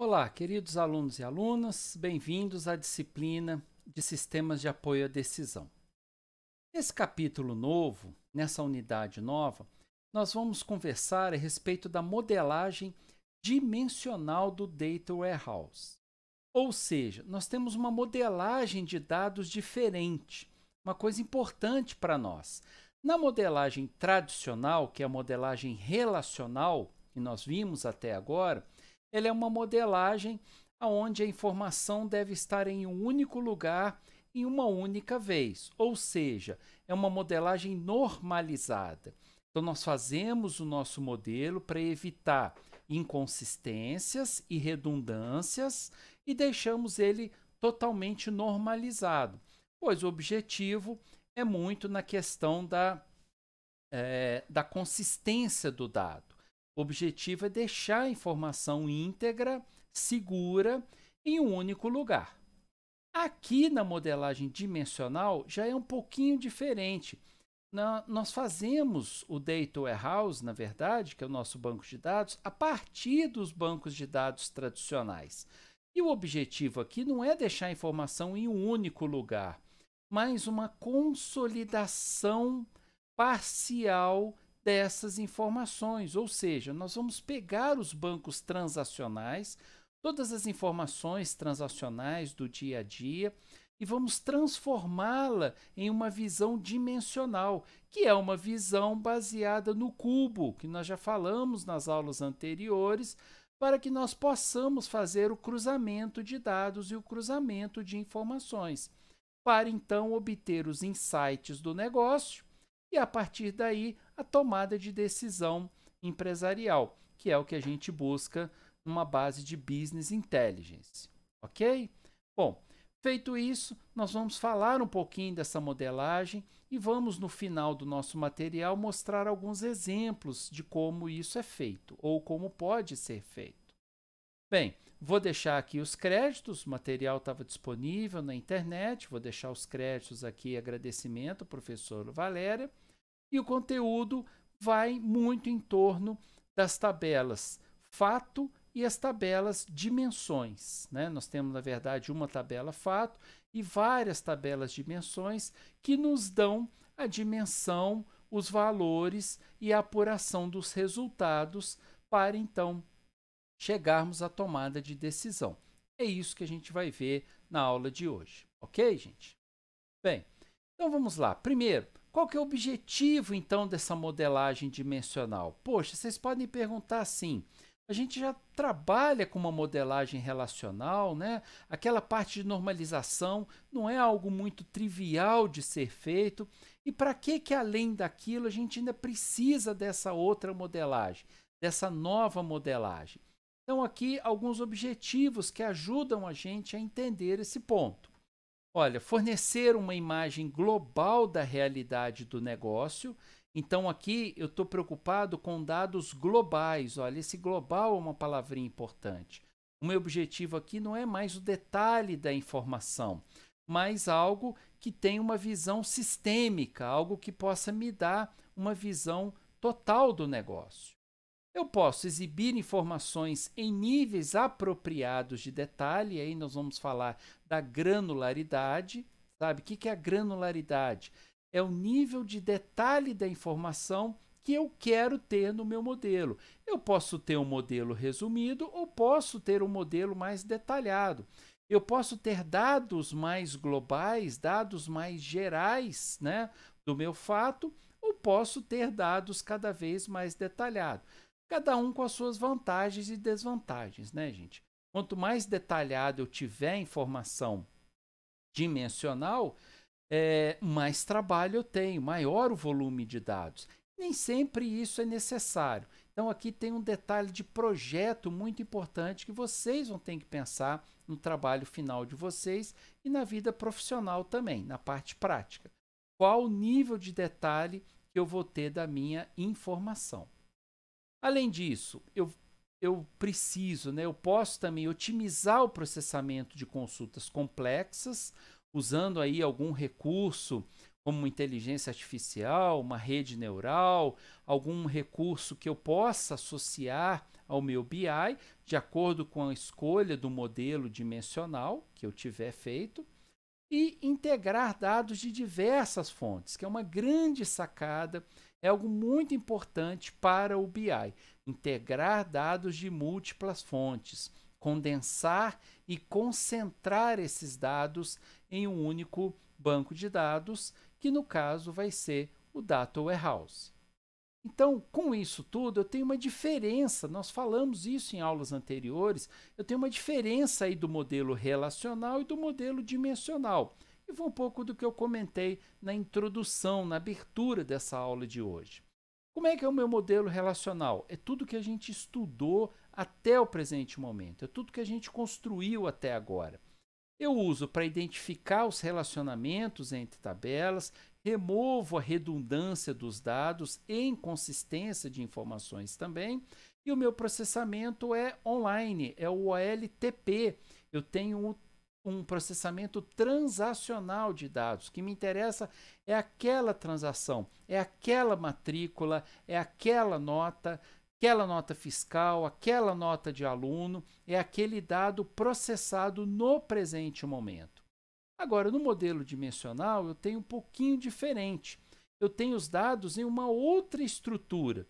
Olá, queridos alunos e alunas, bem-vindos à disciplina de Sistemas de Apoio à Decisão. Nesse capítulo novo, nessa unidade nova, nós vamos conversar a respeito da modelagem dimensional do Data Warehouse. Ou seja, nós temos uma modelagem de dados diferente, uma coisa importante para nós. Na modelagem tradicional, que é a modelagem relacional, que nós vimos até agora, ela é uma modelagem onde a informação deve estar em um único lugar em uma única vez, ou seja, é uma modelagem normalizada. Então, nós fazemos o nosso modelo para evitar inconsistências e redundâncias e deixamos ele totalmente normalizado, pois o objetivo é muito na questão da consistência do dado. O objetivo é deixar a informação íntegra, segura, em um único lugar. Aqui na modelagem dimensional já é um pouquinho diferente. Nós fazemos o Data Warehouse, na verdade, que é o nosso banco de dados, a partir dos bancos de dados tradicionais. E o objetivo aqui não é deixar a informação em um único lugar, mas uma consolidação parcial dessas informações, ou seja, nós vamos pegar os bancos transacionais, todas as informações transacionais do dia a dia, e vamos transformá-la em uma visão dimensional, que é uma visão baseada no cubo, que nós já falamos nas aulas anteriores, para que nós possamos fazer o cruzamento de dados e o cruzamento de informações, para então obter os insights do negócio e, a partir daí, a tomada de decisão empresarial, que é o que a gente busca numa base de Business Intelligence. Ok? Bom, feito isso, nós vamos falar um pouquinho dessa modelagem e vamos, no final do nosso material, mostrar alguns exemplos de como isso é feito ou como pode ser feito. Bem, vou deixar aqui os créditos, o material estava disponível na internet, vou deixar os créditos aqui, agradecimento ao professor Valéria, e o conteúdo vai muito em torno das tabelas fato e as tabelas dimensões, né? Nós temos, na verdade, uma tabela fato e várias tabelas dimensões que nos dão a dimensão, os valores e a apuração dos resultados para, então, chegarmos à tomada de decisão. É isso que a gente vai ver na aula de hoje, ok, gente? Bem, então vamos lá. Primeiro, qual que é o objetivo, então, dessa modelagem dimensional? Poxa, vocês podem perguntar assim, a gente já trabalha com uma modelagem relacional, né? Aquela parte de normalização não é algo muito trivial de ser feito. E para que além daquilo, a gente ainda precisa dessa outra modelagem, dessa nova modelagem? Então, aqui, alguns objetivos que ajudam a gente a entender esse ponto. Olha, fornecer uma imagem global da realidade do negócio. Então, aqui eu estou preocupado com dados globais. Olha, esse global é uma palavrinha importante. O meu objetivo aqui não é mais o detalhe da informação, mas algo que tenha uma visão sistêmica, algo que possa me dar uma visão total do negócio. Eu posso exibir informações em níveis apropriados de detalhe, aí nós vamos falar da granularidade. Sabe o que é a granularidade? É o nível de detalhe da informação que eu quero ter no meu modelo. Eu posso ter um modelo resumido ou posso ter um modelo mais detalhado. Eu posso ter dados mais globais, dados mais gerais, né, do meu fato, ou posso ter dados cada vez mais detalhados. Cada um com as suas vantagens e desvantagens, né, gente? Quanto mais detalhado eu tiver informação dimensional, mais trabalho eu tenho, maior o volume de dados. Nem sempre isso é necessário. Então, aqui tem um detalhe de projeto muito importante que vocês vão ter que pensar no trabalho final de vocês e na vida profissional também, na parte prática. Qual o nível de detalhe que eu vou ter da minha informação? Além disso, eu preciso, né, eu posso também otimizar o processamento de consultas complexas, usando aí algum recurso como inteligência artificial, uma rede neural, algum recurso que eu possa associar ao meu BI, de acordo com a escolha do modelo dimensional que eu tiver feito, e integrar dados de diversas fontes, que é uma grande sacada, é algo muito importante para o BI. Integrar dados de múltiplas fontes, condensar e concentrar esses dados em um único banco de dados, que no caso vai ser o Data Warehouse. Então, com isso tudo, eu tenho uma diferença, nós falamos isso em aulas anteriores, eu tenho uma diferença aí do modelo relacional e do modelo dimensional. E foi um pouco do que eu comentei na introdução, na abertura dessa aula de hoje. Como é que é o meu modelo relacional? É tudo que a gente estudou até o presente momento, é tudo que a gente construiu até agora. Eu uso para identificar os relacionamentos entre tabelas, removo a redundância dos dados e inconsistência de informações também, e o meu processamento é online, é o OLTP. Eu tenho um processamento transacional de dados. O que me interessa é aquela transação, é aquela matrícula, é aquela nota fiscal, aquela nota de aluno, é aquele dado processado no presente momento. Agora, no modelo dimensional, eu tenho um pouquinho diferente. Eu tenho os dados em uma outra estrutura,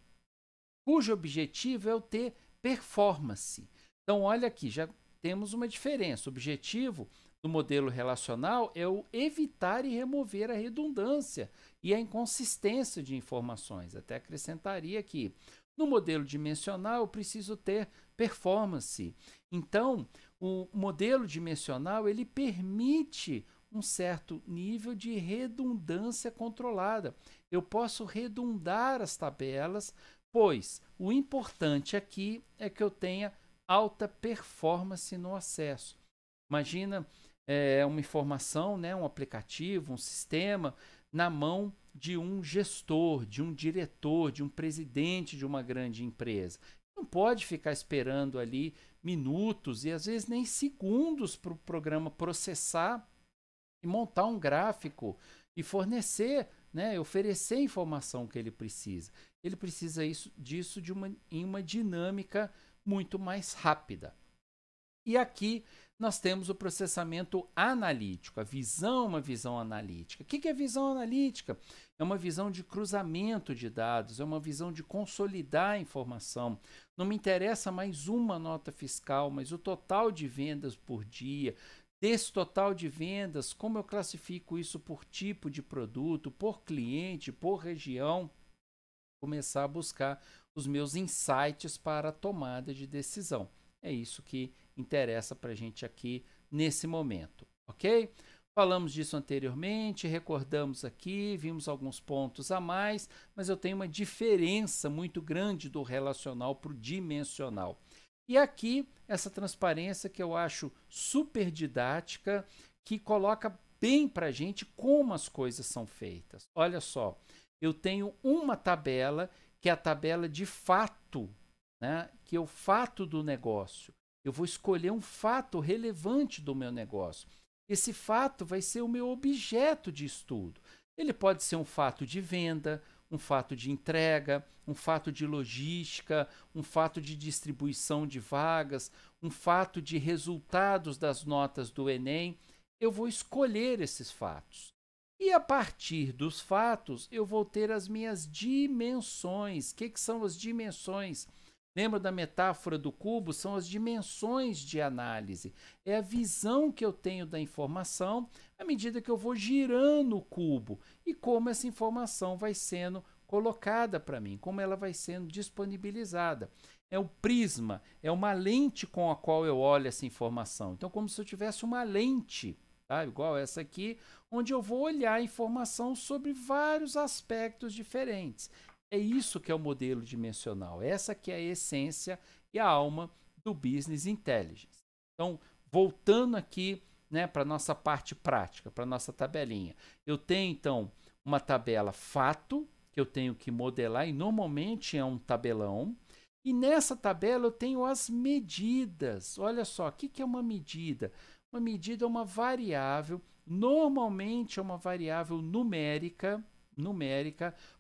cujo objetivo é eu ter performance. Então, olha aqui, já temos uma diferença. O objetivo do modelo relacional é o evitar e remover a redundância e a inconsistência de informações. Até acrescentaria aqui. No modelo dimensional, eu preciso ter performance. Então, o modelo dimensional ele permite um certo nível de redundância controlada. Eu posso redundar as tabelas, pois o importante aqui é que eu tenha alta performance no acesso. Imagina uma informação, né, um aplicativo, um sistema na mão de um gestor, de um diretor, de um presidente de uma grande empresa. Não pode ficar esperando ali minutos e às vezes nem segundos para o programa processar e montar um gráfico e fornecer, né, oferecer a informação que ele precisa. Ele precisa disso em uma dinâmica muito mais rápida. E aqui nós temos o processamento analítico, uma visão analítica. O que é visão analítica? É uma visão de cruzamento de dados, é uma visão de consolidar a informação. Não me interessa mais uma nota fiscal, mas o total de vendas por dia. Desse total de vendas, como eu classifico isso por tipo de produto, por cliente, por região? Começar a buscar os meus insights para a tomada de decisão. É isso que interessa para a gente aqui nesse momento, ok? Falamos disso anteriormente, recordamos aqui, vimos alguns pontos a mais, mas eu tenho uma diferença muito grande do relacional para o dimensional. E aqui, essa transparência que eu acho super didática, que coloca bem para a gente como as coisas são feitas. Olha só, eu tenho uma tabela, que é a tabela de fato, né? Que é o fato do negócio. Eu vou escolher um fato relevante do meu negócio. Esse fato vai ser o meu objeto de estudo. Ele pode ser um fato de venda, um fato de entrega, um fato de logística, um fato de distribuição de vagas, um fato de resultados das notas do Enem. Eu vou escolher esses fatos. E a partir dos fatos, eu vou ter as minhas dimensões. O que são as dimensões? Lembra da metáfora do cubo? São as dimensões de análise. É a visão que eu tenho da informação à medida que eu vou girando o cubo e como essa informação vai sendo colocada para mim, como ela vai sendo disponibilizada. É o prisma, é uma lente com a qual eu olho essa informação. Então, como se eu tivesse uma lente, tá? Igual essa aqui, onde eu vou olhar a informação sobre vários aspectos diferentes. É isso que é o modelo dimensional. Essa que é a essência e a alma do Business Intelligence. Então, voltando aqui, né, para a nossa parte prática, para a nossa tabelinha. Eu tenho, então, uma tabela fato, que eu tenho que modelar, e normalmente é um tabelão. E nessa tabela eu tenho as medidas. Olha só, o que é uma medida? Uma medida é uma variável, normalmente é uma variável numérica,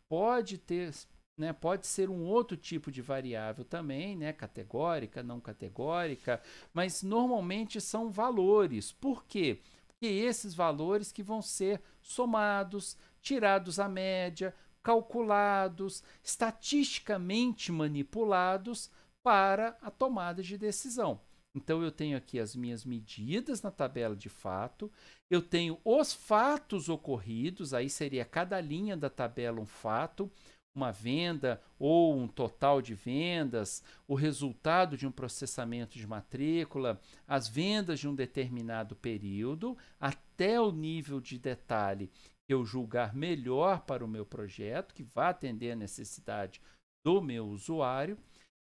pode ter, né? Pode ser um outro tipo de variável também, né? Categórica, não categórica, mas normalmente são valores. Por quê? Porque esses valores que vão ser somados, tirados à média, calculados, estatisticamente manipulados para a tomada de decisão. Então, eu tenho aqui as minhas medidas na tabela de fato, eu tenho os fatos ocorridos, aí seria cada linha da tabela um fato, uma venda ou um total de vendas, o resultado de um processamento de matrícula, as vendas de um determinado período, até o nível de detalhe que eu julgar melhor para o meu projeto, que vai atender a necessidade do meu usuário.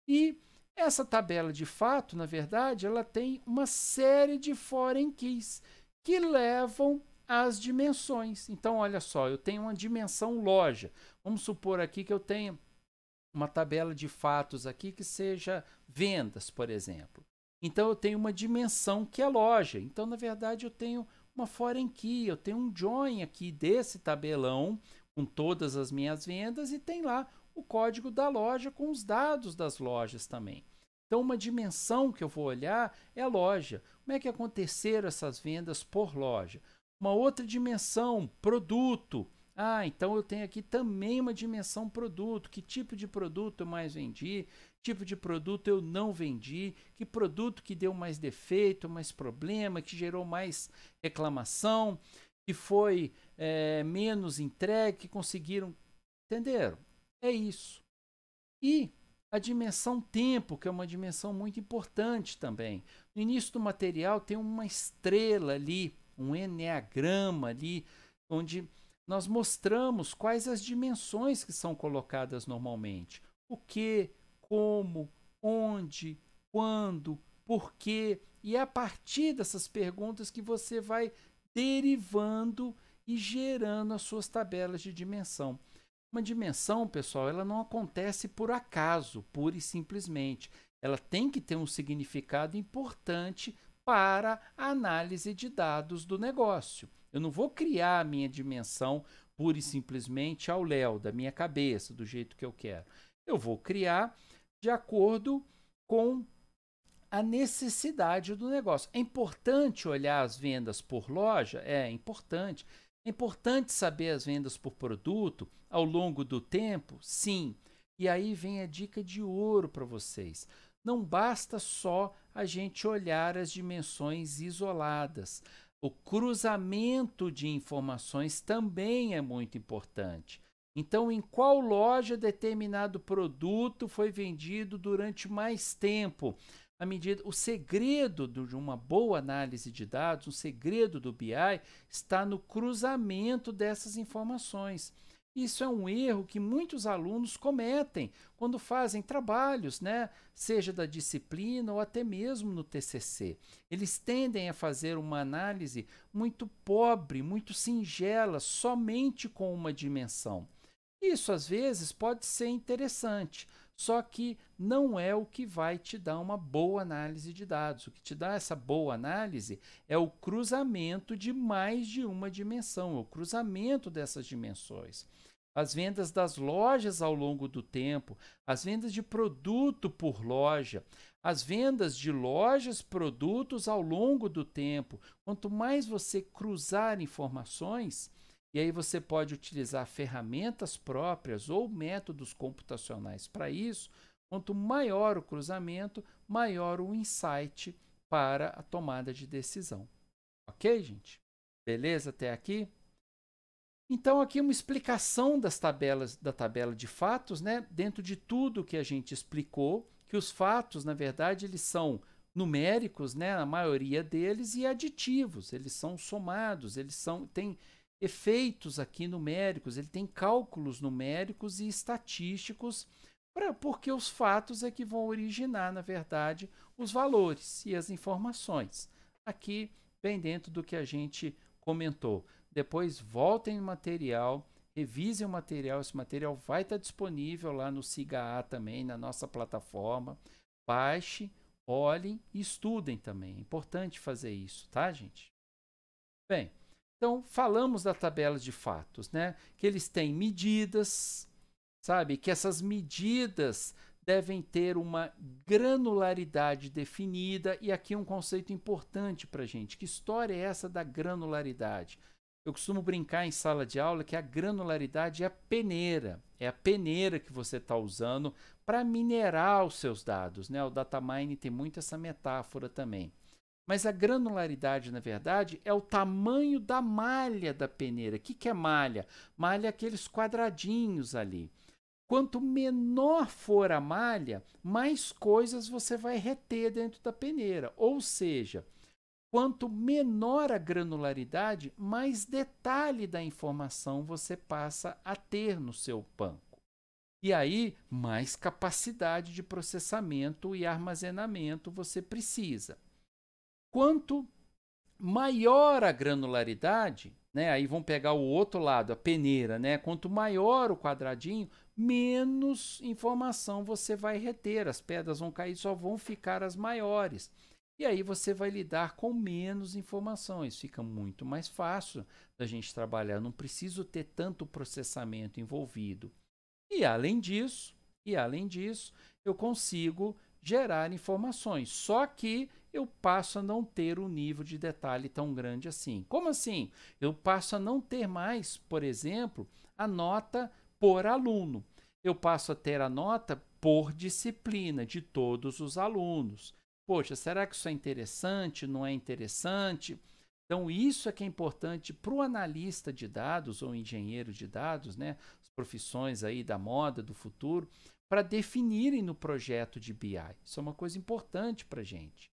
E essa tabela de fato, na verdade, ela tem uma série de foreign keys que levam às dimensões. Então, olha só, eu tenho uma dimensão loja. Vamos supor aqui que eu tenha uma tabela de fatos aqui que seja vendas, por exemplo. Então, eu tenho uma dimensão que é loja. Então, na verdade, eu tenho uma foreign key, eu tenho um join aqui desse tabelão com todas as minhas vendas e tem lá o código da loja com os dados das lojas também. Então, uma dimensão que eu vou olhar é a loja. Como é que aconteceram essas vendas por loja? Uma outra dimensão, produto. Então eu tenho aqui também uma dimensão produto. Que tipo de produto eu mais vendi? Que tipo de produto eu não vendi? Que produto que deu mais defeito, mais problema, que gerou mais reclamação, que foi menos entregue, que conseguiram... Entenderam? É isso. E a dimensão tempo, que é uma dimensão muito importante também. No início do material tem uma estrela ali, um eneagrama ali, onde nós mostramos quais as dimensões que são colocadas normalmente. O que, como, onde, quando, por quê. E é a partir dessas perguntas que você vai derivando e gerando as suas tabelas de dimensão. Uma dimensão, pessoal, ela não acontece por acaso, pura e simplesmente. Ela tem que ter um significado importante para a análise de dados do negócio. Eu não vou criar a minha dimensão pura e simplesmente ao léu, da minha cabeça, do jeito que eu quero. Eu vou criar de acordo com a necessidade do negócio. É importante olhar as vendas por loja? É importante. É importante saber as vendas por produto ao longo do tempo? Sim. E aí vem a dica de ouro para vocês. Não basta só a gente olhar as dimensões isoladas. O cruzamento de informações também é muito importante. Então, em qual loja determinado produto foi vendido durante mais tempo? O segredo de uma boa análise de dados, o segredo do BI, está no cruzamento dessas informações. Isso é um erro que muitos alunos cometem quando fazem trabalhos, né? Seja da disciplina ou até mesmo no TCC. Eles tendem a fazer uma análise muito pobre, muito singela, somente com uma dimensão. Isso, às vezes, pode ser interessante, só que não é o que vai te dar uma boa análise de dados. O que te dá essa boa análise é o cruzamento de mais de uma dimensão, o cruzamento dessas dimensões. As vendas das lojas ao longo do tempo, as vendas de produto por loja, as vendas de lojas, produtos ao longo do tempo. Quanto mais você cruzar informações, e aí você pode utilizar ferramentas próprias ou métodos computacionais para isso. Quanto maior o cruzamento, maior o insight para a tomada de decisão. Ok, gente? Beleza até aqui? Então, aqui uma explicação da tabela de fatos, né? Dentro de tudo que a gente explicou, que os fatos, na verdade, eles são numéricos, né? A maioria deles, e aditivos. Eles são somados, têm efeitos aqui numéricos, ele tem cálculos numéricos e estatísticos, porque os fatos é que vão originar, na verdade, os valores e as informações. Aqui, bem dentro do que a gente comentou. Depois voltem no material, revisem o material, esse material vai estar disponível lá no SIGA também, na nossa plataforma. Baixe, olhem e estudem também. É importante fazer isso, tá, gente? Bem, então falamos da tabela de fatos, né? Que eles têm medidas, sabe? Que essas medidas devem ter uma granularidade definida. E aqui um conceito importante para a gente. Que história é essa da granularidade? Eu costumo brincar em sala de aula que a granularidade é a peneira. É a peneira que você está usando para minerar os seus dados, né? O data mining tem muito essa metáfora também. Mas a granularidade, na verdade, é o tamanho da malha da peneira. O que é malha? Malha é aqueles quadradinhos ali. Quanto menor for a malha, mais coisas você vai reter dentro da peneira. Ou seja, quanto menor a granularidade, mais detalhe da informação você passa a ter no seu banco. E aí, mais capacidade de processamento e armazenamento você precisa. Quanto maior a granularidade, né? Aí vamos pegar o outro lado, a peneira, né? Quanto maior o quadradinho, menos informação você vai reter. As pedras vão cair, só vão ficar as maiores. E aí você vai lidar com menos informações. Fica muito mais fácil da gente trabalhar. Não preciso ter tanto processamento envolvido. E além disso, eu consigo gerar informações. Só que eu passo a não ter um nível de detalhe tão grande assim. Como assim? Eu passo a não ter mais, por exemplo, a nota por aluno. Eu passo a ter a nota por disciplina de todos os alunos. Poxa, será que isso é interessante? Não é interessante? Então, isso é que é importante para o analista de dados ou engenheiro de dados, né? As profissões aí da moda, do futuro, para definirem no projeto de BI. Isso é uma coisa importante para a gente.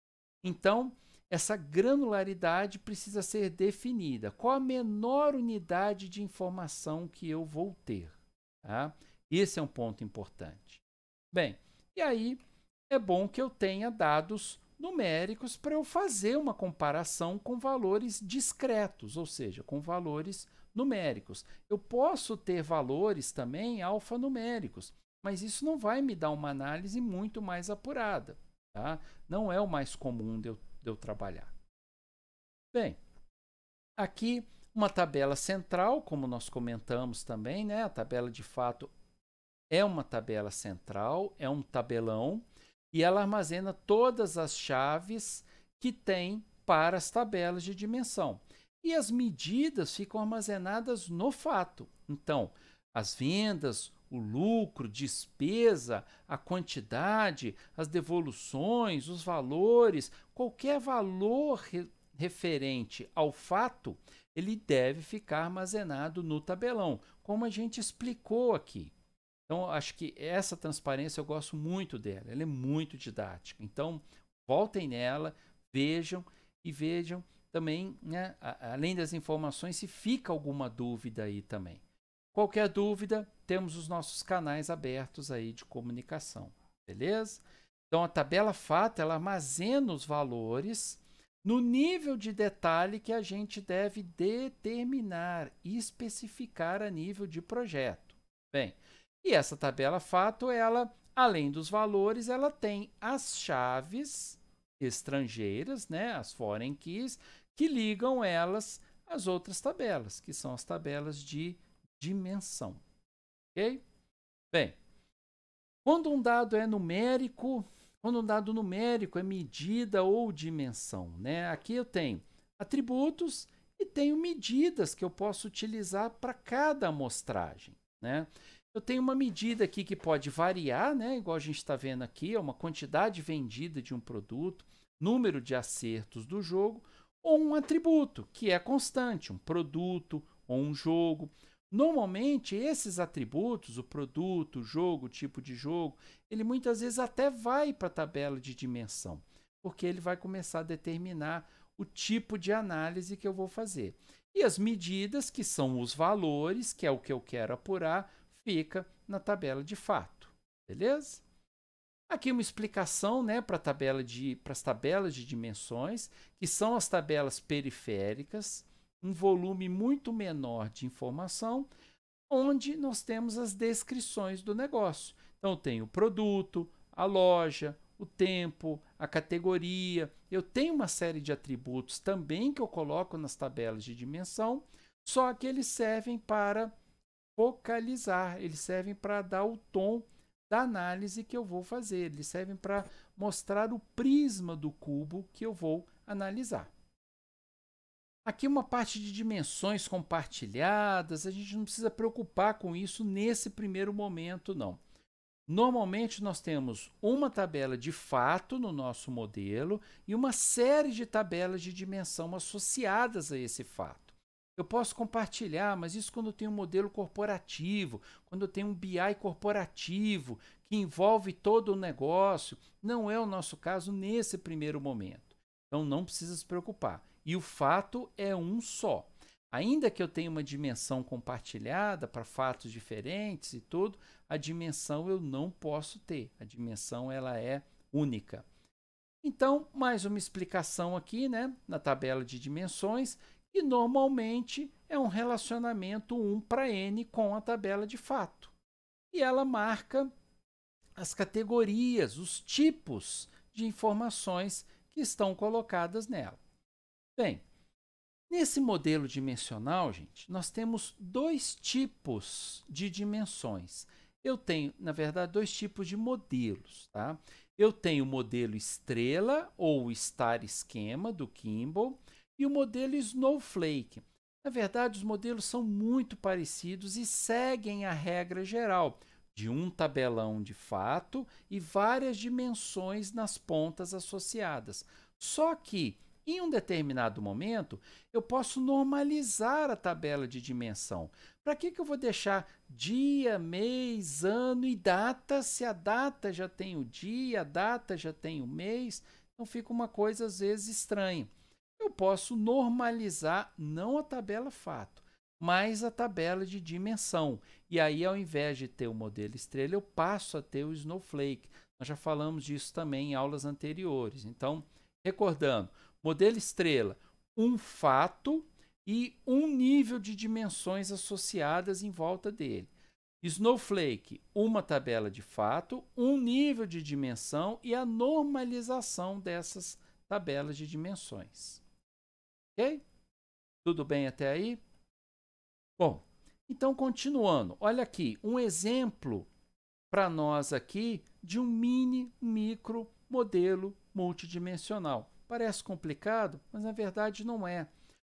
Então, essa granularidade precisa ser definida. Qual a menor unidade de informação que eu vou ter? Tá? Esse é um ponto importante. Bem, e aí é bom que eu tenha dados numéricos para eu fazer uma comparação com valores discretos, ou seja, com valores numéricos. Eu posso ter valores também alfanuméricos, mas isso não vai me dar uma análise muito mais apurada. Tá? Não é o mais comum de eu trabalhar. Bem, aqui uma tabela central, como nós comentamos também, né? A tabela de fato é uma tabela central, é um tabelão, e ela armazena todas as chaves que tem para as tabelas de dimensão. E as medidas ficam armazenadas no fato. Então, as vendas, o lucro, despesa, a quantidade, as devoluções, os valores, qualquer valor referente ao fato, ele deve ficar armazenado no tabelão, como a gente explicou aqui. Então, acho que essa transparência eu gosto muito dela, ela é muito didática. Então, voltem nela, vejam e vejam também, né, além das informações, se fica alguma dúvida aí também. Qualquer dúvida, temos os nossos canais abertos aí de comunicação, beleza? Então, a tabela fato, ela armazena os valores no nível de detalhe que a gente deve determinar e especificar a nível de projeto. Bem, e essa tabela fato, ela, além dos valores, ela tem as chaves estrangeiras, né, as foreign keys, que ligam elas às outras tabelas, que são as tabelas de dimensão. Ok? Bem, quando um dado é numérico, quando um dado numérico é medida ou dimensão, né? Aqui eu tenho atributos e tenho medidas que eu posso utilizar para cada amostragem, né? Eu tenho uma medida aqui que pode variar, né? Igual a gente está vendo aqui, é uma quantidade vendida de um produto, número de acertos do jogo, ou um atributo, que é constante, um produto ou um jogo. Normalmente, esses atributos, o produto, o jogo, o tipo de jogo, ele muitas vezes até vai para a tabela de dimensão, porque ele vai começar a determinar o tipo de análise que eu vou fazer. E as medidas, que são os valores, que é o que eu quero apurar, fica na tabela de fato, beleza? Aqui uma explicação, né, para as tabelas de dimensões, que são as tabelas periféricas, um volume muito menor de informação, onde nós temos as descrições do negócio. Então, eu tenho o produto, a loja, o tempo, a categoria. Eu tenho uma série de atributos também que eu coloco nas tabelas de dimensão, só que eles servem para focalizar, eles servem para dar o tom da análise que eu vou fazer, eles servem para mostrar o prisma do cubo que eu vou analisar. Aqui uma parte de dimensões compartilhadas, a gente não precisa preocupar com isso nesse primeiro momento, não. Normalmente nós temos uma tabela de fato no nosso modelo e uma série de tabelas de dimensão associadas a esse fato. Eu posso compartilhar, mas isso quando eu tenho um modelo corporativo, quando eu tenho um BI corporativo, que envolve todo o negócio. Não é o nosso caso nesse primeiro momento. Então não precisa se preocupar. E o fato é um só. Ainda que eu tenha uma dimensão compartilhada para fatos diferentes e tudo, a dimensão eu não posso ter. A dimensão ela é única. Então, mais uma explicação aqui, né, na tabela de dimensões, que normalmente é um relacionamento 1 para n com a tabela de fato. E ela marca as categorias, os tipos de informações que estão colocadas nela. Bem, nesse modelo dimensional, gente, nós temos dois tipos de dimensões. Eu tenho, na verdade, dois tipos de modelos, tá? Eu tenho o modelo estrela ou Star Schema do Kimball e o modelo Snowflake. Na verdade, os modelos são muito parecidos e seguem a regra geral de um tabelão de fato e várias dimensões nas pontas associadas. Só que, em um determinado momento, eu posso normalizar a tabela de dimensão. Para que eu vou deixar dia, mês, ano e data, se a data já tem o dia, a data já tem o mês? Então fica uma coisa às vezes estranha. Eu posso normalizar não a tabela fato, mas a tabela de dimensão. E aí, ao invés de ter o modelo estrela, eu passo a ter o Snowflake. Nós já falamos disso também em aulas anteriores. Então, recordando, modelo estrela, um fato e um nível de dimensões associadas em volta dele. Snowflake, uma tabela de fato, um nível de dimensão e a normalização dessas tabelas de dimensões. Ok? Tudo bem até aí? Bom, então continuando, olha aqui, um exemplo para nós aqui de um micro modelo multidimensional. Parece complicado, mas na verdade não é.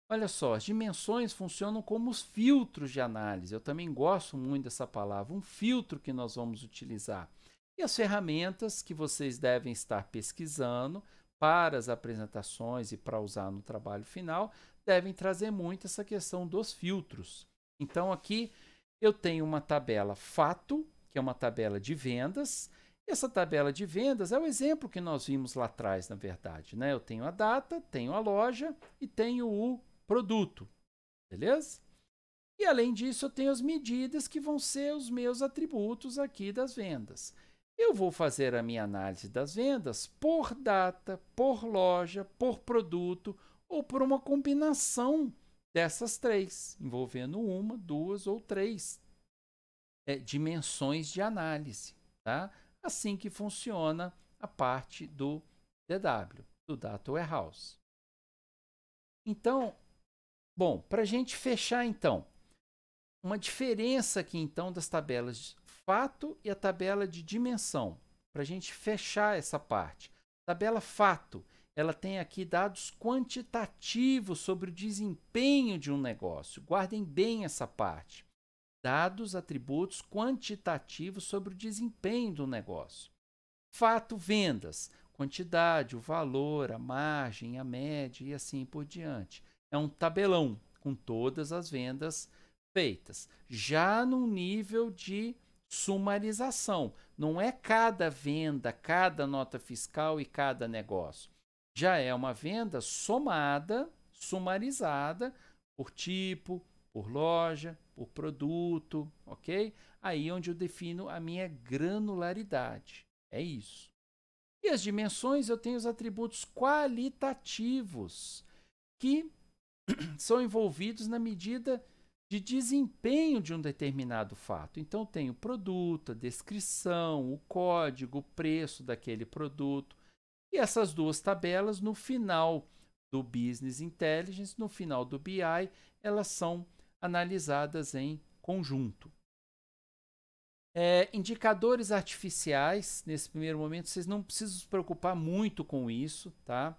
Olha só, as dimensões funcionam como os filtros de análise. Eu também gosto muito dessa palavra, um filtro que nós vamos utilizar. E as ferramentas que vocês devem estar pesquisando para as apresentações e para usar no trabalho final, devem trazer muito essa questão dos filtros. Então, aqui eu tenho uma tabela fato, que é uma tabela de vendas. Essa tabela de vendas é o exemplo que nós vimos lá atrás, na verdade, né? Eu tenho a data, tenho a loja e tenho o produto, beleza? E, além disso, eu tenho as medidas que vão ser os meus atributos aqui das vendas. Eu vou fazer a minha análise das vendas por data, por loja, por produto ou por uma combinação dessas três, envolvendo uma, duas ou três dimensões de análise. Tá? Assim que funciona a parte do DW, do Data Warehouse. Então, bom, para a gente fechar então, uma diferença aqui então das tabelas de fato e a tabela de dimensão, para a gente fechar essa parte. Tabela fato, ela tem aqui dados quantitativos sobre o desempenho de um negócio. Guardem bem essa parte. Dados, atributos quantitativos sobre o desempenho do negócio. Fato, vendas, quantidade, o valor, a margem, a média e assim por diante. É um tabelão com todas as vendas feitas. Já no nível de sumarização, não é cada venda, cada nota fiscal e cada negócio. Já é uma venda somada, sumarizada por tipo, por loja, por produto, ok? Aí onde eu defino a minha granularidade. É isso. E as dimensões, eu tenho os atributos qualitativos, que são envolvidos na medida de desempenho de um determinado fato. Então, eu tenho o produto, a descrição, o código, o preço daquele produto. E essas duas tabelas, no final do Business Intelligence, no final do BI, elas são analisadas em conjunto. Indicadores artificiais, nesse primeiro momento, vocês não precisam se preocupar muito com isso, tá?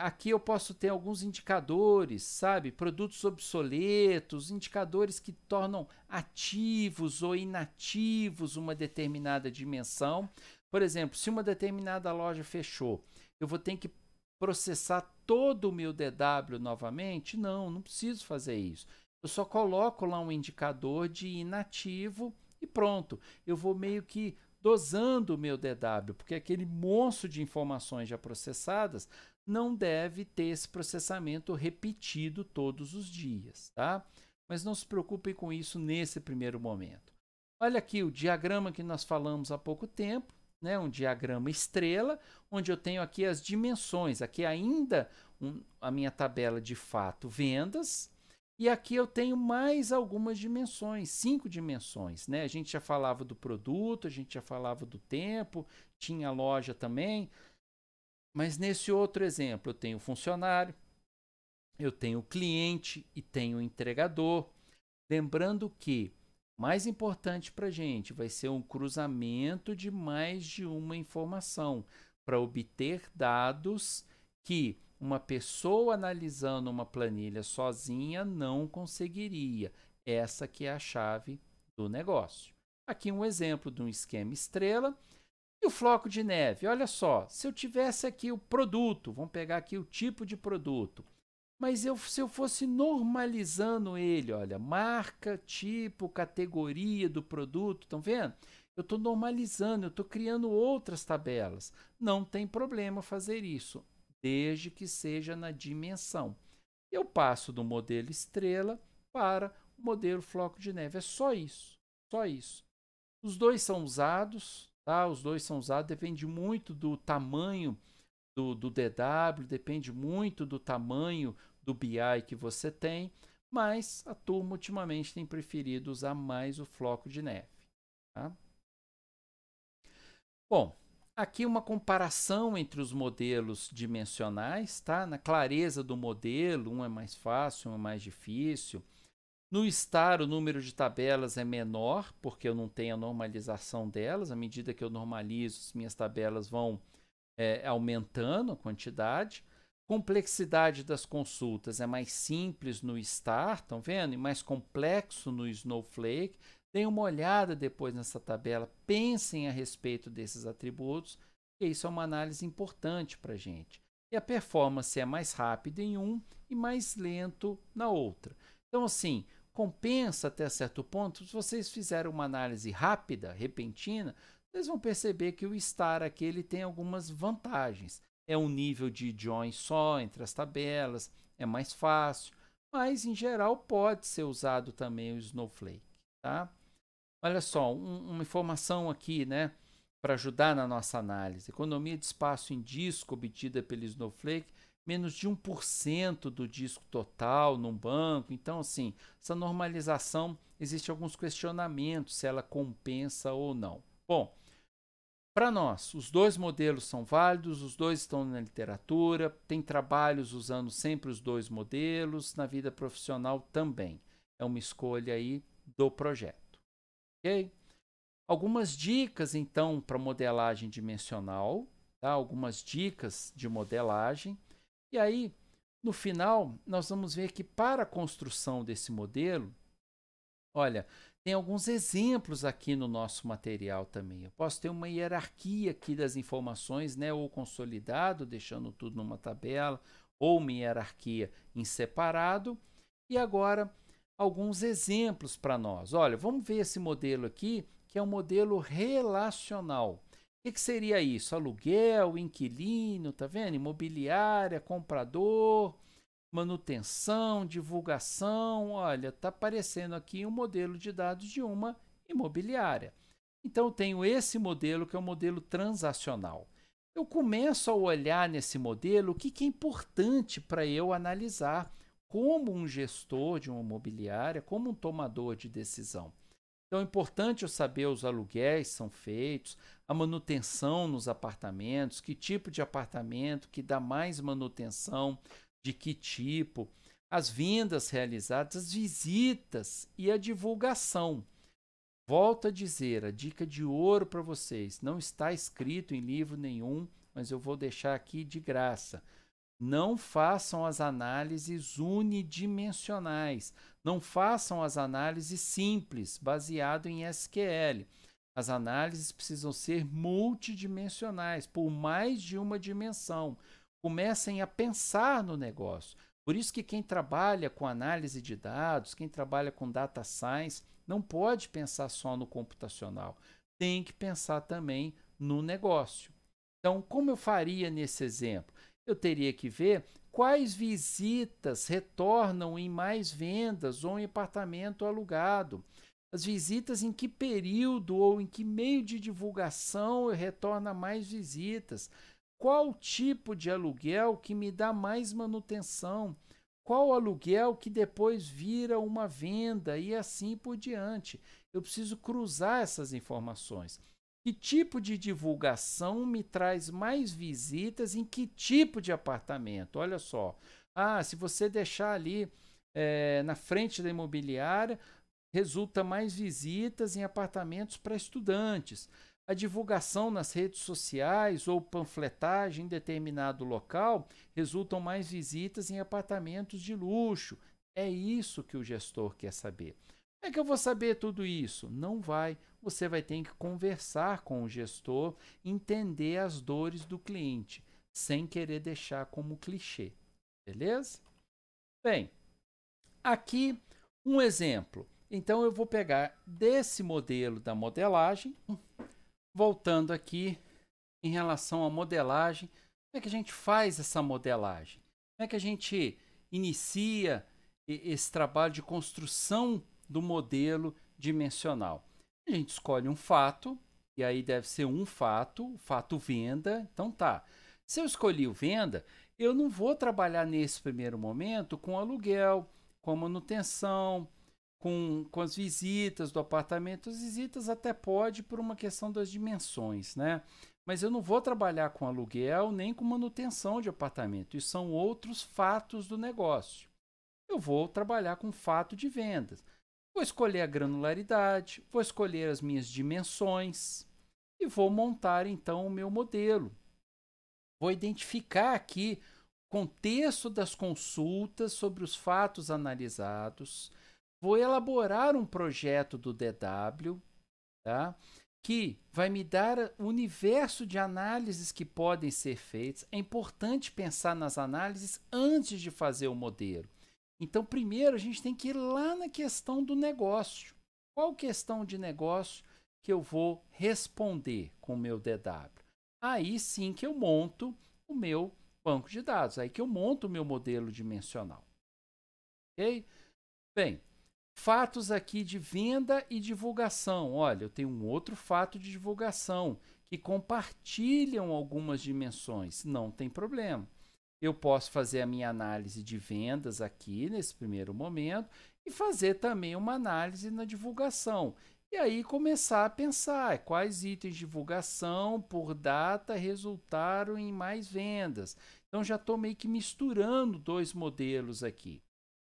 Aqui eu posso ter alguns indicadores, sabe? Produtos obsoletos, indicadores que tornam ativos ou inativos uma determinada dimensão. Por exemplo, se uma determinada loja fechou, eu vou ter que processar todo o meu DW novamente? Não, não preciso fazer isso. Eu só coloco lá um indicador de inativo e pronto. Eu vou meio que dosando o meu DW, porque aquele monstro de informações já processadas não deve ter esse processamento repetido todos os dias, tá? Mas não se preocupem com isso nesse primeiro momento. Olha aqui o diagrama que nós falamos há pouco tempo, né? Um diagrama estrela, onde eu tenho aqui as dimensões. Aqui ainda a minha tabela de fato vendas, e aqui eu tenho mais algumas dimensões, 5 dimensões, né? A gente já falava do produto, a gente já falava do tempo, tinha a loja também. Mas nesse outro exemplo, eu tenho funcionário, eu tenho cliente e tenho entregador. Lembrando que mais importante para a gente vai ser um cruzamento de mais de uma informação para obter dados que uma pessoa analisando uma planilha sozinha não conseguiria. Essa que é a chave do negócio. Aqui um exemplo de um esquema estrela. E o floco de neve? Olha só, se eu tivesse aqui o produto, vamos pegar aqui o tipo de produto, mas se eu fosse normalizando ele, olha, marca, tipo, categoria do produto, estão vendo? Eu estou normalizando, eu estou criando outras tabelas. Não tem problema fazer isso, desde que seja na dimensão. Eu passo do modelo estrela para o modelo floco de neve. É só isso, só isso. Os dois são usados. Tá? Os dois são usados, depende muito do tamanho do DW, depende muito do tamanho do BI que você tem, mas a turma ultimamente tem preferido usar mais o floco de neve. Tá? Bom, aqui uma comparação entre os modelos dimensionais, tá? Na clareza do modelo, um é mais fácil, um é mais difícil. No STAR, o número de tabelas é menor, porque eu não tenho a normalização delas. À medida que eu normalizo, as minhas tabelas vão aumentando a quantidade. Complexidade das consultas é mais simples no STAR, estão vendo? E mais complexo no Snowflake. Deem uma olhada depois nessa tabela, pensem a respeito desses atributos, e isso é uma análise importante para a gente. E a performance é mais rápida em um e mais lento na outra. Então, assim, compensa até certo ponto. Se vocês fizerem uma análise rápida, repentina, vocês vão perceber que o STAR aqui ele tem algumas vantagens. É um nível de join só entre as tabelas, é mais fácil, mas em geral pode ser usado também o Snowflake. Tá? Olha só, uma informação aqui, né, para ajudar na nossa análise. Economia de espaço em disco obtida pelo Snowflake, menos de 1% do disco total num banco. Então, assim, essa normalização, existe alguns questionamentos se ela compensa ou não. Bom, para nós, os dois modelos são válidos, os dois estão na literatura, tem trabalhos usando sempre os dois modelos, na vida profissional também. É uma escolha aí do projeto. Ok? Algumas dicas, então, para modelagem dimensional, tá? Algumas dicas de modelagem. E aí, no final, nós vamos ver que para a construção desse modelo, olha, tem alguns exemplos aqui no nosso material também. Eu posso ter uma hierarquia aqui das informações, né? Ou consolidado, deixando tudo numa tabela, ou uma hierarquia em separado. E agora, alguns exemplos para nós. Olha, vamos ver esse modelo aqui, que é um modelo relacional. O que seria isso? Aluguel, inquilino, tá vendo? Imobiliária, comprador, manutenção, divulgação. Olha, está aparecendo aqui um modelo de dados de uma imobiliária. Então, eu tenho esse modelo que é o modelo transacional. Eu começo a olhar nesse modelo o que é importante para eu analisar como um gestor de uma imobiliária, como um tomador de decisão. Então é importante eu saber os aluguéis são feitos, a manutenção nos apartamentos, que tipo de apartamento que dá mais manutenção, de que tipo, as vendas realizadas, as visitas e a divulgação. Volto a dizer, a dica de ouro para vocês, não está escrito em livro nenhum, mas eu vou deixar aqui de graça. Não façam as análises unidimensionais, não façam as análises simples, baseado em SQL. As análises precisam ser multidimensionais, por mais de uma dimensão. Comecem a pensar no negócio. Por isso que quem trabalha com análise de dados, quem trabalha com data science, não pode pensar só no computacional. Tem que pensar também no negócio. Então, como eu faria nesse exemplo? Eu teria que ver quais visitas retornam em mais vendas ou em apartamento alugado. As visitas em que período ou em que meio de divulgação retorna mais visitas? Qual tipo de aluguel que me dá mais manutenção? Qual aluguel que depois vira uma venda e assim por diante? Eu preciso cruzar essas informações. Que tipo de divulgação me traz mais visitas em que tipo de apartamento? Olha só. Se você deixar ali na frente da imobiliária, resulta mais visitas em apartamentos para estudantes. A divulgação nas redes sociais ou panfletagem em determinado local resultam mais visitas em apartamentos de luxo. É isso que o gestor quer saber. Como é que eu vou saber tudo isso? Não vai. Você vai ter que conversar com o gestor, entender as dores do cliente, sem querer deixar como clichê. Beleza? Bem, aqui um exemplo. Então, eu vou pegar desse modelo da modelagem, voltando aqui em relação à modelagem. Como é que a gente faz essa modelagem? Como é que a gente inicia esse trabalho de construção do modelo dimensional? A gente escolhe um fato, e aí deve ser um fato, o fato venda. Então tá. Se eu escolhi o venda, eu não vou trabalhar nesse primeiro momento com aluguel, com manutenção, com as visitas do apartamento. As visitas até pode por uma questão das dimensões, né? Mas eu não vou trabalhar com aluguel nem com manutenção de apartamento. Isso são outros fatos do negócio. Eu vou trabalhar com fato de vendas. Vou escolher a granularidade, vou escolher as minhas dimensões e vou montar então o meu modelo. Vou identificar aqui o contexto das consultas sobre os fatos analisados. Vou elaborar um projeto do DW, tá? Que vai me dar o universo de análises que podem ser feitas. É importante pensar nas análises antes de fazer o modelo. Então, primeiro, a gente tem que ir lá na questão do negócio. Qual questão de negócio que eu vou responder com o meu DW? Aí sim que eu monto o meu banco de dados, aí que eu monto o meu modelo dimensional. Ok? Bem, fatos aqui de venda e divulgação. Olha, eu tenho um outro fato de divulgação que compartilham algumas dimensões. Não tem problema. Eu posso fazer a minha análise de vendas aqui nesse primeiro momento e fazer também uma análise na divulgação. E aí começar a pensar quais itens de divulgação por data resultaram em mais vendas. Então já estou meio que misturando dois modelos aqui.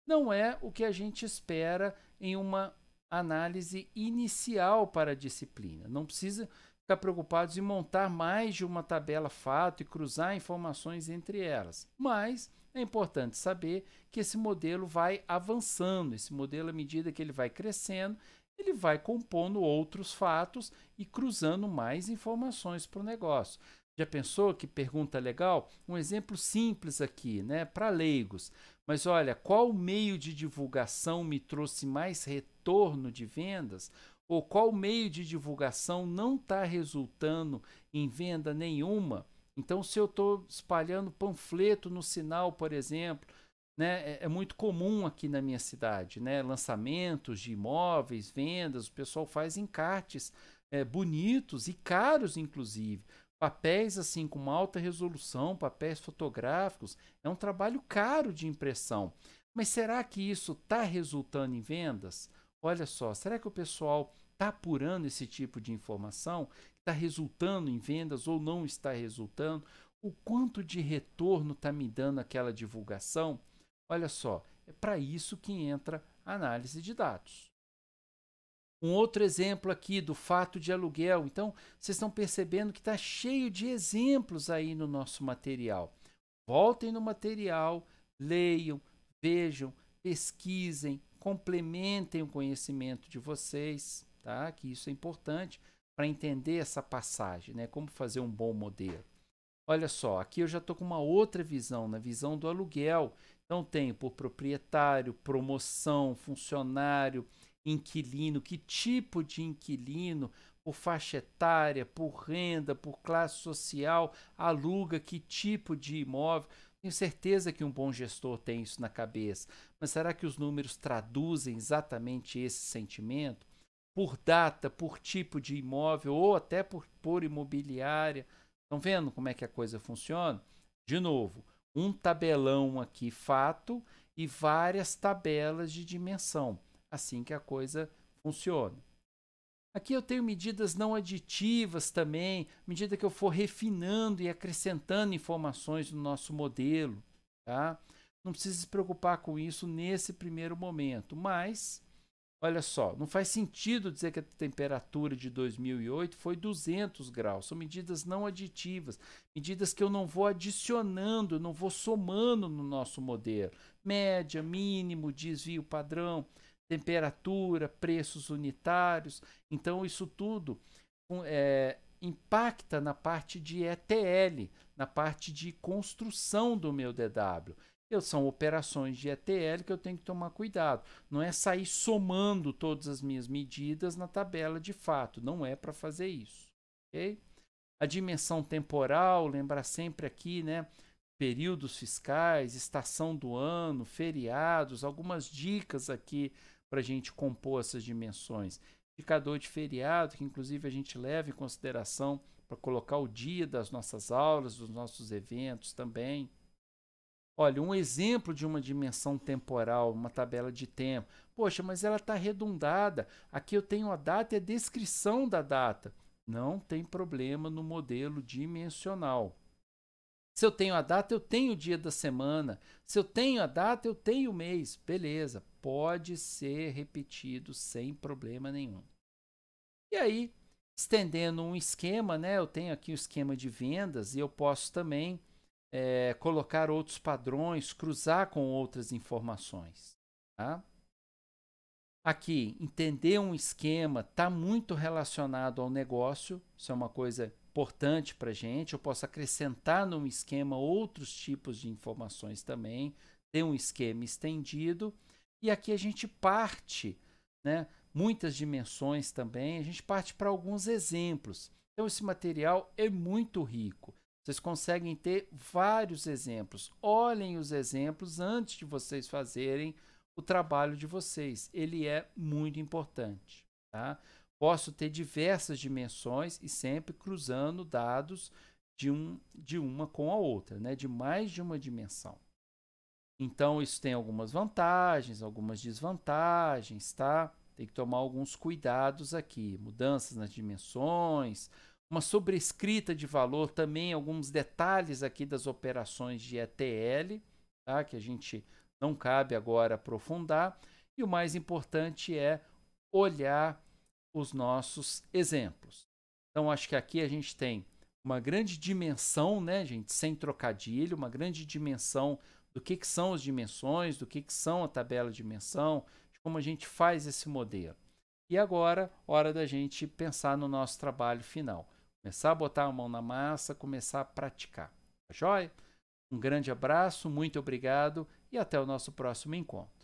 Não é o que a gente espera em uma análise inicial para a disciplina. Não precisa ficar preocupados em montar mais de uma tabela fato e cruzar informações entre elas. Mas é importante saber que esse modelo vai avançando, esse modelo, à medida que ele vai crescendo, ele vai compondo outros fatos e cruzando mais informações para o negócio. Já pensou que pergunta legal? Um exemplo simples aqui, né, para leigos. Mas olha, qual meio de divulgação me trouxe mais retorno de vendas? Ou qual meio de divulgação não está resultando em venda nenhuma? Então, se eu estou espalhando panfleto no sinal, por exemplo, né, é muito comum aqui na minha cidade, né, lançamentos de imóveis, vendas, o pessoal faz encartes bonitos e caros, inclusive. Papéis assim com uma alta resolução, papéis fotográficos, é um trabalho caro de impressão. Mas será que isso está resultando em vendas? Olha só, será que o pessoal está apurando esse tipo de informação? Está resultando em vendas ou não está resultando? O quanto de retorno está me dando aquela divulgação? Olha só, é para isso que entra a análise de dados. Um outro exemplo aqui do fato de aluguel. Então, vocês estão percebendo que está cheio de exemplos aí no nosso material. Voltem no material, leiam, vejam, pesquisem, complementem o conhecimento de vocês, tá? Que isso é importante para entender essa passagem, né? Como fazer um bom modelo. Olha só, aqui eu já estou com uma outra visão, na visão do aluguel. Então, tenho por proprietário, promoção, funcionário, inquilino, que tipo de inquilino, por faixa etária, por renda, por classe social, aluga que tipo de imóvel. Tenho certeza que um bom gestor tem isso na cabeça, mas será que os números traduzem exatamente esse sentimento? Por data, por tipo de imóvel ou até por imobiliária. Estão vendo como é que a coisa funciona? De novo, um tabelão aqui, fato, e várias tabelas de dimensão. Assim que a coisa funciona. Aqui eu tenho medidas não aditivas também, à medida que eu for refinando e acrescentando informações no nosso modelo. Tá? Não precisa se preocupar com isso nesse primeiro momento, mas olha só, não faz sentido dizer que a temperatura de 2008 foi 200 graus. São medidas não aditivas, medidas que eu não vou adicionando, não vou somando no nosso modelo. Média, mínimo, desvio padrão, temperatura, preços unitários. Então, isso tudo impacta na parte de ETL, na parte de construção do meu DW. São operações de ETL que eu tenho que tomar cuidado. Não é sair somando todas as minhas medidas na tabela de fato. Não é para fazer isso. Okay? A dimensão temporal, lembrar sempre aqui, né? Períodos fiscais, estação do ano, feriados, algumas dicas aqui para a gente compor essas dimensões. Indicador de feriado, que inclusive a gente leva em consideração para colocar o dia das nossas aulas, dos nossos eventos também. Olha, um exemplo de uma dimensão temporal, uma tabela de tempo. Poxa, mas ela está arredondada. Aqui eu tenho a data e a descrição da data. Não tem problema no modelo dimensional. Se eu tenho a data, eu tenho o dia da semana. Se eu tenho a data, eu tenho o mês. Beleza, pode ser repetido sem problema nenhum. E aí, estendendo um esquema, né? Eu tenho aqui o esquema de vendas e eu posso também colocar outros padrões, cruzar com outras informações. Tá? Aqui, entender um esquema está muito relacionado ao negócio, isso é uma coisa importante para a gente. Eu posso acrescentar num esquema outros tipos de informações também, ter um esquema estendido, e aqui a gente parte, né, muitas dimensões também, a gente parte para alguns exemplos. Então, esse material é muito rico. Vocês conseguem ter vários exemplos. Olhem os exemplos antes de vocês fazerem o trabalho de vocês. Ele é muito importante. Tá? Posso ter diversas dimensões e sempre cruzando dados de uma com a outra, né? De mais de uma dimensão. Então, isso tem algumas vantagens, algumas desvantagens, tá? Tem que tomar alguns cuidados aqui. Mudanças nas dimensões, uma sobrescrita de valor, também alguns detalhes aqui das operações de ETL, tá? Que a gente não cabe agora aprofundar. E o mais importante é olhar os nossos exemplos. Então, acho que aqui a gente tem uma grande dimensão, né, gente, sem trocadilho, uma grande dimensão do que são as dimensões, do que são a tabela de dimensão, de como a gente faz esse modelo. E agora, hora da gente pensar no nosso trabalho final. Começar a botar a mão na massa, começar a praticar. Tá joia? Um grande abraço, muito obrigado e até o nosso próximo encontro.